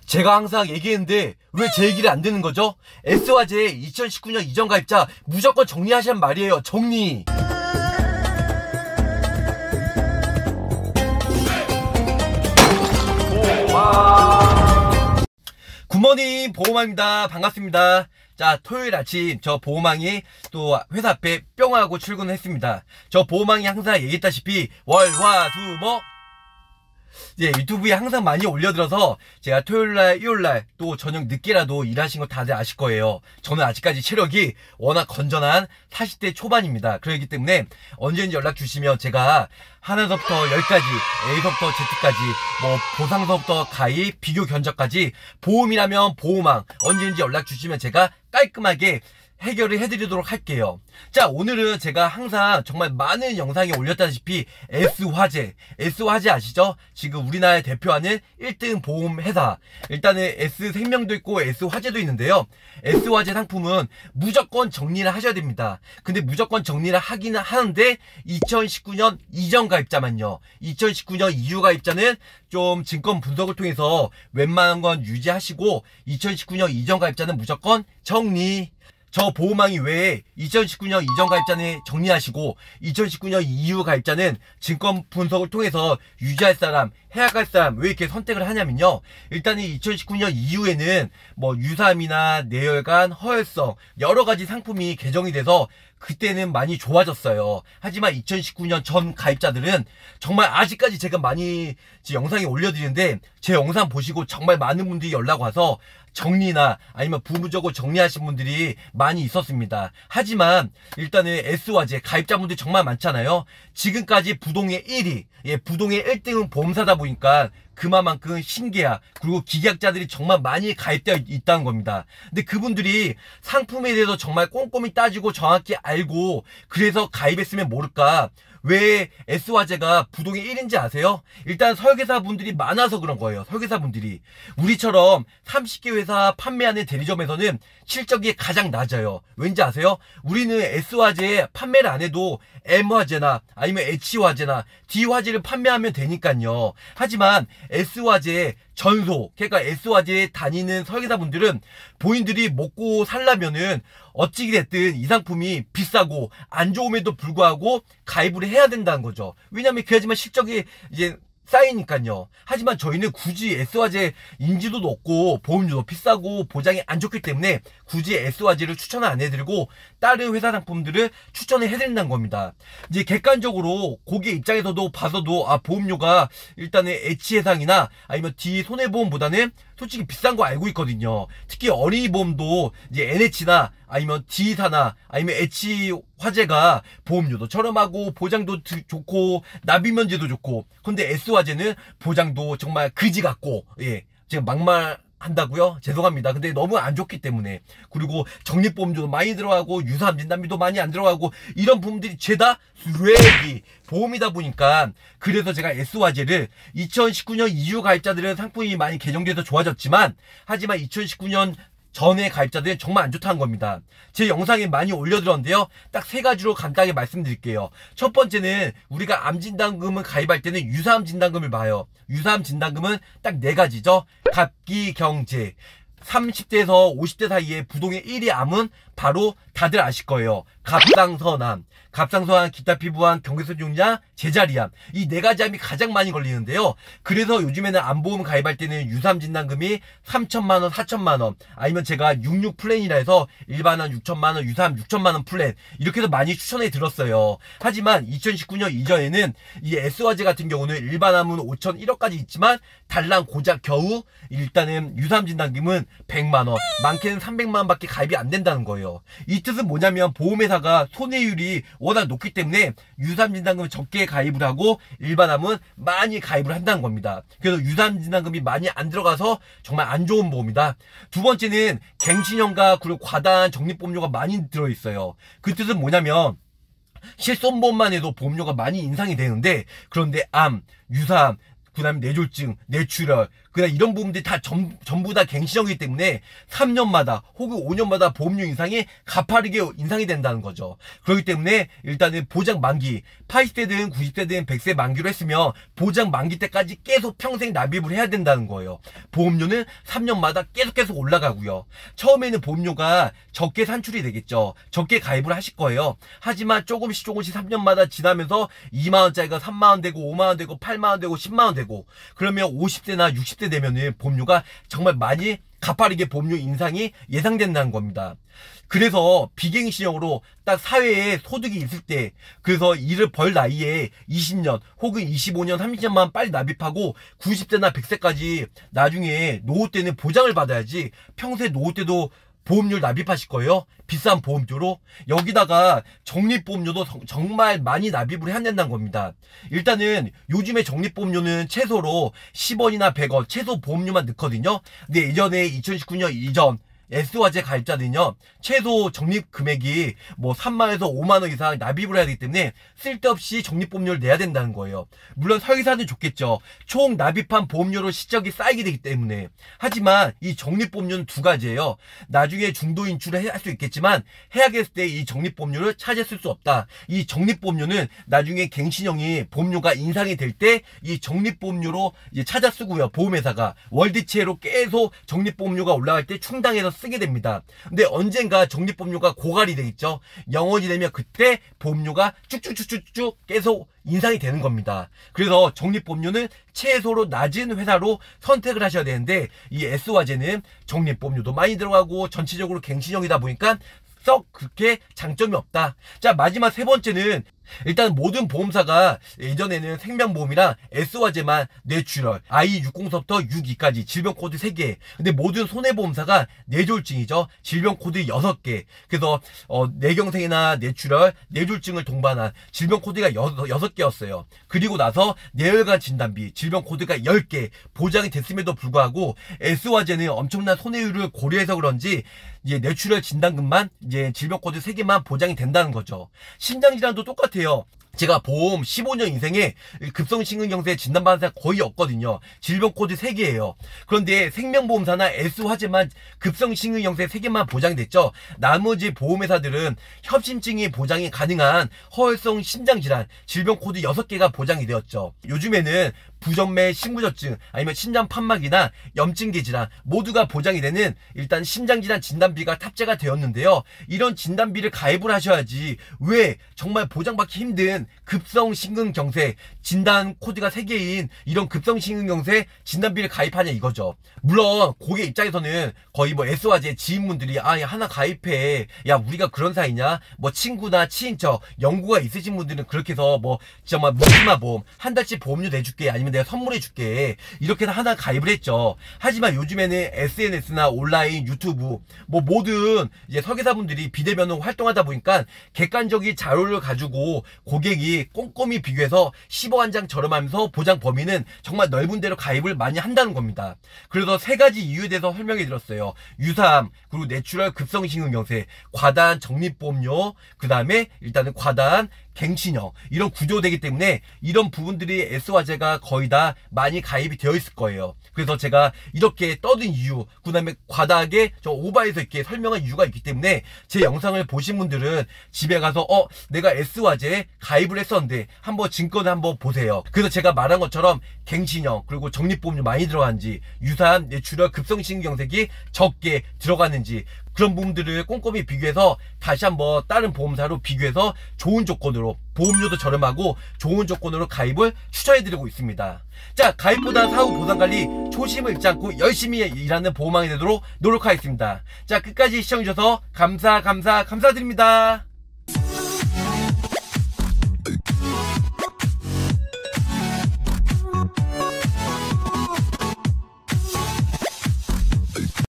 제가 항상 얘기했는데 왜 제 얘기를 안 듣는 거죠? S화재 2019년 이전 가입자 무조건 정리하시란 말이에요. 정리. 굿모닝 보호망입니다. 반갑습니다. 자, 토요일 아침 저 보호망이 또 회사 앞에 뿅 하고 출근했습니다. 저 보호망이 항상 얘기했다시피 월, 화, 수, 목 예, 유튜브에 항상 많이 올려들어서 제가 토요일날, 일요일날 또 저녁 늦게라도 일하신 거 다들 아실 거예요. 저는 아직까지 체력이 워낙 건전한 40대 초반입니다. 그렇기 때문에 언제든지 연락 주시면 제가 하나서부터 10까지, A서부터 Z까지, 뭐 보상서부터 가입, 비교 견적까지 보험이라면 보호망 언제든지 연락 주시면 제가 깔끔하게 해결을 해드리도록 할게요. 자, 오늘은 제가 항상 정말 많은 영상에 올렸다시피 S화재 아시죠? 지금 우리나라에 대표하는 1등 보험 회사. 일단은 S생명도 있고 S화재도 있는데요. S화재 상품은 무조건 정리를 하셔야 됩니다. 근데 무조건 정리를 하기는 하는데 2019년 이전 가입자만요. 2019년 이후 가입자는 좀 증권 분석을 통해서 웬만한 건 유지하시고 2019년 이전 가입자는 무조건 정리. 저 보호망이 외에 2019년 이전 가입자는 정리하시고 2019년 이후 가입자는 증권 분석을 통해서 유지할 사람, 해약할 사람 왜 이렇게 선택을 하냐면요. 일단은 2019년 이후에는 뭐 유사암이나 뇌혈관, 허혈성 여러가지 상품이 개정이 돼서 그때는 많이 좋아졌어요. 하지만 2019년 전 가입자들은 정말 아직까지 제가 많이 영상에 올려드리는데 제 영상 보시고 정말 많은 분들이 연락 와서 정리나 아니면 부분적으로 정리하신 분들이 많이 있었습니다. 하지만 일단은 S화재 가입자분들이 정말 많잖아요. 지금까지 부동의 1위, 부동의 1등은 보험사다 보니까 그만큼 신계약 그리고 기계약자들이 정말 많이 가입되어 있다는 겁니다. 근데 그분들이 상품에 대해서 정말 꼼꼼히 따지고 정확히 알고 그래서 가입했으면 모를까? 왜 S화재가 부동의 1인지 아세요? 일단 설계사분들이 많아서 그런 거예요. 설계사분들이 우리처럼 30개 회사 판매하는 대리점에서는 실적이 가장 낮아요. 왠지 아세요? 우리는 S화재에 판매를 안 해도 M화재나 아니면 H화재나 D화재를 판매하면 되니까요. 하지만 S화재 전소, 그러니까 S화재에 다니는 설계사분들은 본인들이 먹고 살려면은 어찌 됐든 이 상품이 비싸고 안 좋음에도 불구하고 가입을 해야 된다는 거죠. 왜냐면 그래야지만 실적이 이제 쌓이니까요. 하지만 저희는 굳이 S화재 인지도 높고 보험료도 비싸고 보장이 안 좋기 때문에 굳이 S화재를 추천을 안 해드리고 다른 회사 상품들을 추천을 해드린다는 겁니다. 이제 객관적으로 고객 입장에서도 봐서도 보험료가 일단은 H해상이나 아니면 D 손해보험보다는 솔직히 비싼 거 알고 있거든요. 특히 어린이 보험도 이제 NH나 아니면 D사나 아니면 H화재가 보험료도 저렴하고 보장도 좋고 납입면제도 좋고 근데 S화재는 보장도 정말 그지 같고 제가 막말 한다고요? 죄송합니다. 근데 너무 안 좋기 때문에 그리고 적립보험료도 많이 들어가고 유사암 진단비도 많이 안 들어가고 이런 부분들이 죄다 쓰레기 보험이다 보니까 그래서 제가 S화재를 2019년 이후 가입자들은 상품이 많이 개정돼서 좋아졌지만 하지만 2019년 전에 가입자들은 정말 안 좋다는 겁니다. 제 영상에 많이 올려드렸는데요. 딱 세 가지로 간단하게 말씀드릴게요. 첫 번째는 우리가 암진단금을 가입할 때는 유사암 진단금을 봐요. 유사암 진단금은 딱 네 가지죠. 갑기경제 30대에서 50대 사이에 부동의 1위 암은 바로 다들 아실 거예요. 갑상선암, 기타 피부암, 경계선종양, 제자리암 이 네 가지 암이 가장 많이 걸리는데요. 그래서 요즘에는 암보험 가입할 때는 유사암 진단금이 3천만원, 4천만원 아니면 제가 66 플랜이라 해서 일반암 6천만원, 유사암 6천만원 플랜 이렇게 해서 많이 추천해 들었어요. 하지만 2019년 이전에는 이 S화재 같은 경우는 일반암은 5천, 1억까지 있지만 달랑 고작 겨우 일단은 유사암 진단금은 100만원, 많게는 300만원 밖에 가입이 안 된다는 거예요. 이 뜻은 뭐냐면 보험회사가 손해율이 워낙 높기 때문에 유사암 진단금을 적게 가입을 하고 일반암은 많이 가입을 한다는 겁니다. 그래서 유사암 진단금이 많이 안 들어가서 정말 안 좋은 보험이다. 두 번째는 갱신형과 그리고 과다한 적립보험료가 많이 들어있어요. 그 뜻은 뭐냐면 실손보험만 해도 보험료가 많이 인상이 되는데 그런데 암, 유사암, 그 다음에 뇌졸중, 뇌출혈, 그냥 이런 부분들이 다 전부 다 갱신형이기 때문에 3년마다 혹은 5년마다 보험료 인상이 가파르게 인상이 된다는 거죠. 그렇기 때문에 일단은 보장 만기 80세든 90세든 100세 만기로 했으면 보장 만기 때까지 계속 평생 납입을 해야 된다는 거예요. 보험료는 3년마다 계속 올라가고요. 처음에는 보험료가 적게 산출이 되겠죠. 적게 가입을 하실 거예요. 하지만 조금씩 3년마다 지나면서 2만원짜리가 3만원 되고 5만원 되고 8만원 되고 10만원 되고, 그러면 50세나 60세 되면은 보험료가 정말 많이 가파르게 보험료 인상이 예상된다는 겁니다. 그래서 비갱신형으로 딱 사회에 소득이 있을 때, 그래서 일을 벌 나이에 20년 혹은 25년 30년만 빨리 납입하고 90세나 100세까지 나중에 노후 때는 보장을 받아야지 평생 노후 때도 보험료를 납입하실 거예요. 비싼 보험료로. 여기다가 적립보험료도 정말 많이 납입을 해야 된다는 겁니다. 일단은 요즘에 적립보험료는 최소로 10원이나 100원 최소 보험료만 넣거든요. 근데 예전에 2019년 이전 S화재 가입자들은요, 최소 적립 금액이 뭐 3만에서 5만원 이상 납입을 해야 되기 때문에 쓸데없이 적립보험료를 내야 된다는 거예요. 물론 설계사는 좋겠죠. 총 납입한 보험료로 실적이 쌓이게 되기 때문에. 하지만 이 적립보험료는 두 가지예요. 나중에 중도 인출을 할 수 있겠지만 해약했을 때 이 적립보험료를 차지했을 수 없다. 이 적립보험료는 나중에 갱신형이 보험료가 인상이 될 때 이 적립보험료로 이제 찾아 쓰고요. 보험회사가 월드체로 계속 적립보험료가 올라갈 때 충당해서 쓰게 됩니다. 근데 언젠가 적립보험료가 고갈이 되겠죠. 0원이 되면 그때 보험료가 쭉쭉쭉쭉 계속 인상이 되는 겁니다. 그래서 적립보험료는 최소로 낮은 회사로 선택을 하셔야 되는데, 이 S화재는 적립보험료도 많이 들어가고 전체적으로 갱신형이다 보니까 썩 그렇게 장점이 없다. 자, 마지막 세 번째는, 일단 모든 보험사가 예전에는 생명보험이랑 S화재만 뇌출혈 I60부터 62까지 질병코드 3개, 근데 모든 손해보험사가 뇌졸중이죠. 질병코드 6개. 그래서 뇌경색이나 뇌출혈, 뇌졸중을 동반한 질병코드가 6개였어요. 그리고 나서 뇌혈관 진단비 질병코드가 10개 보장이 됐음에도 불구하고 S화재는 엄청난 손해율을 고려해서 그런지 이제 뇌출혈 진단금만 이제 질병코드 3개만 보장이 된다는 거죠. 심장질환도 똑같아요. 제가 보험 15년 인생에 급성심근경색 진단받은 사람 거의 없거든요. 질병코드 3개예요. 그런데 생명보험사나 S화재만 급성심근경색 3개만 보장이 됐죠. 나머지 보험회사들은 협심증이 보장이 가능한 허혈성 심장질환 질병코드 6개가 보장이 되었죠. 요즘에는 부전매 심부전증 아니면 심장 판막이나 염증계 질환 모두가 보장이 되는 일단 심장질환 진단비가 탑재가 되었는데요. 이런 진단비를 가입을 하셔야지 왜 정말 보장받기 힘든 급성심근경색 진단 코드가 3개인 이런 급성심근경색 진단비를 가입하냐 이거죠. 물론 고객 입장에서는 거의 뭐 S화재 지인분들이 야 하나 가입해, 야 우리가 그런 사이냐, 뭐 친구나 친인척 연고가 있으신 분들은 그렇게 해서 뭐 정말 무심한 보험 한 달치 보험료 내줄게 아니면 내가 선물해 줄게 이렇게 하나 가입을 했죠. 하지만 요즘에는 SNS나 온라인 유튜브 뭐 모든 이제 설계사분들이 비대면으로 활동하다 보니까 객관적인 자료를 가지고 고객이 꼼꼼히 비교해서 10억 한 장 저렴하면서 보장 범위는 정말 넓은 데로 가입을 많이 한다는 겁니다. 그래서 세 가지 이유에 대해서 설명해 드렸어요. 유사암, 그리고 뇌출혈 급성심근경색, 과다한 적립보험료, 그 다음에 일단은 과다한 갱신형 이런 구조되기 때문에 이런 부분들이 S화재가 거의 다 많이 가입이 되어 있을 거예요. 그래서 제가 이렇게 떠든 이유, 그 다음에 과다하게 좀 오버해서 이렇게 설명한 이유가 있기 때문에 제 영상을 보신 분들은 집에 가서 내가 S화재에 가입을 했었는데 한번 증권을 한번 보세요. 그래서 제가 말한 것처럼 갱신형 그리고 적립보험료 많이 들어간지, 유사한 뇌출혈 급성심근경색이 적게 들어가는지 그런 부분들을 꼼꼼히 비교해서 다시 한번 다른 보험사로 비교해서 좋은 조건으로 보험료도 저렴하고 좋은 조건으로 가입을 추천해드리고 있습니다. 자, 가입보다 사후 보상관리 초심을 잃지 않고 열심히 일하는 보험왕이 되도록 노력하겠습니다. 자, 끝까지 시청해주셔서 감사드립니다.